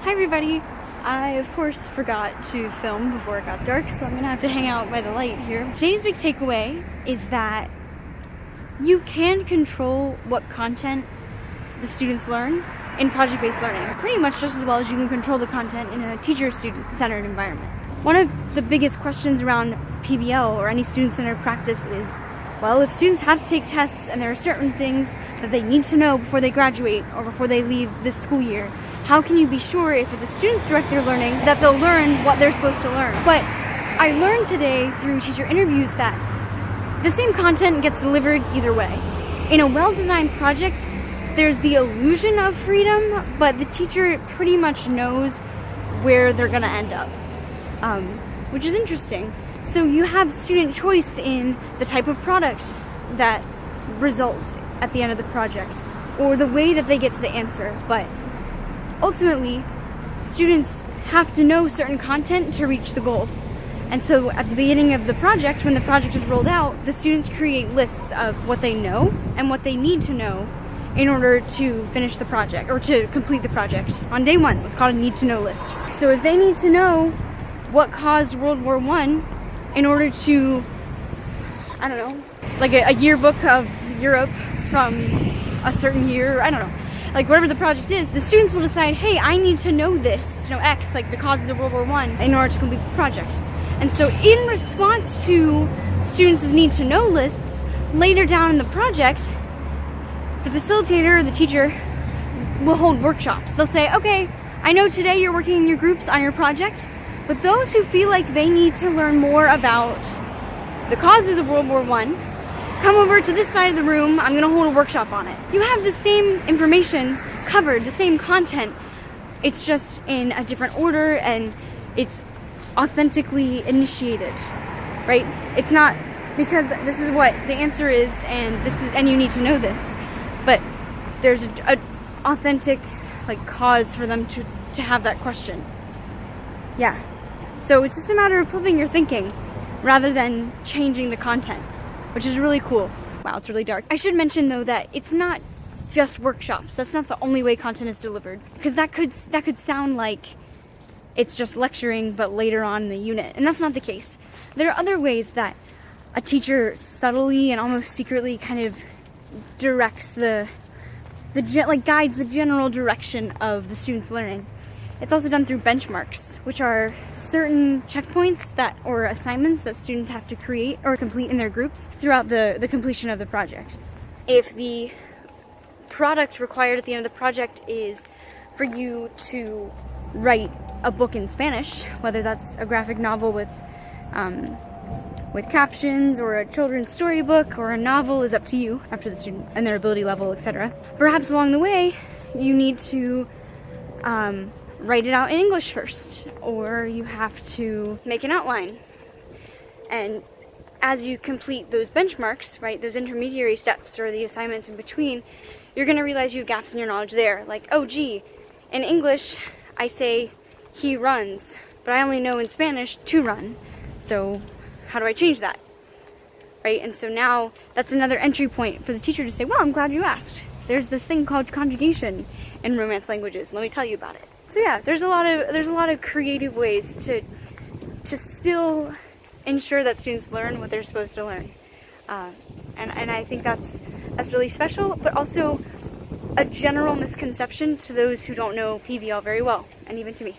Hi everybody! I of course forgot to film before it got dark, so I'm gonna have to hang out by the light here. Today's big takeaway is that you can control what content the students learn in project-based learning, pretty much just as well as you can control the content in a teacher-student-centered environment. One of the biggest questions around PBL or any student-centered practice is, well, if students have to take tests and there are certain things that they need to know before they graduate or before they leave this school year, how can you be sure if the students direct their learning that they'll learn what they're supposed to learn? But I learned today through teacher interviews that the same content gets delivered either way. In a well-designed project, there's the illusion of freedom, but the teacher pretty much knows where they're gonna end up, which is interesting. So you have student choice in the type of product that results at the end of the project, or the way that they get to the answer, but ultimately, students have to know certain content to reach the goal. And so at the beginning of the project, when the project is rolled out, the students create lists of what they know and what they need to know in order to finish the project, or to complete the project. On day one, it's called a need to know list. So if they need to know what caused World War I in order to, I don't know, like a yearbook of Europe from a certain year, I don't know, like whatever the project is, the students will decide, hey, I need to know this, X, like the causes of World War I, in order to complete this project. And so in response to students' need to know lists, later down in the project, the facilitator or the teacher will hold workshops. They'll say, okay, I know today you're working in your groups on your project, but those who feel like they need to learn more about the causes of World War I, come over to this side of the room, I'm gonna hold a workshop on it. You have the same information covered, the same content, it's just in a different order and it's authentically initiated, right? It's not because this is what the answer is and you need to know this, but there's a authentic cause for them to have that question. Yeah, so it's just a matter of flipping your thinking rather than changing the content, which is really cool. Wow, it's really dark. I should mention though that it's not just workshops. That's not the only way content is delivered, because that could sound like it's just lecturing but later on in the unit, and that's not the case. There are other ways that a teacher subtly and almost secretly kind of directs guides the general direction of the students' learning. It's also done through benchmarks, which are certain checkpoints or assignments that students have to create or complete in their groups throughout the completion of the project. If the product required at the end of the project is for you to write a book in Spanish, whether that's a graphic novel with captions, or a children's storybook, or a novel, is up to you, up to the student and their ability level, etc. Perhaps along the way, you need to write it out in English first, or you have to make an outline. And as you complete those benchmarks, right, those intermediary steps or the assignments in between, you're going to realize you have gaps in your knowledge there. Like, oh gee, in English I say he runs, but I only know in Spanish to run. So how do I change that? Right? And so now that's another entry point for the teacher to say, well, I'm glad you asked. There's this thing called conjugation in Romance languages. Let me tell you about it. So yeah, there's a lot of creative ways to still ensure that students learn what they're supposed to learn, and I think that's really special, but also a general misconception to those who don't know PBL very well, and even to me.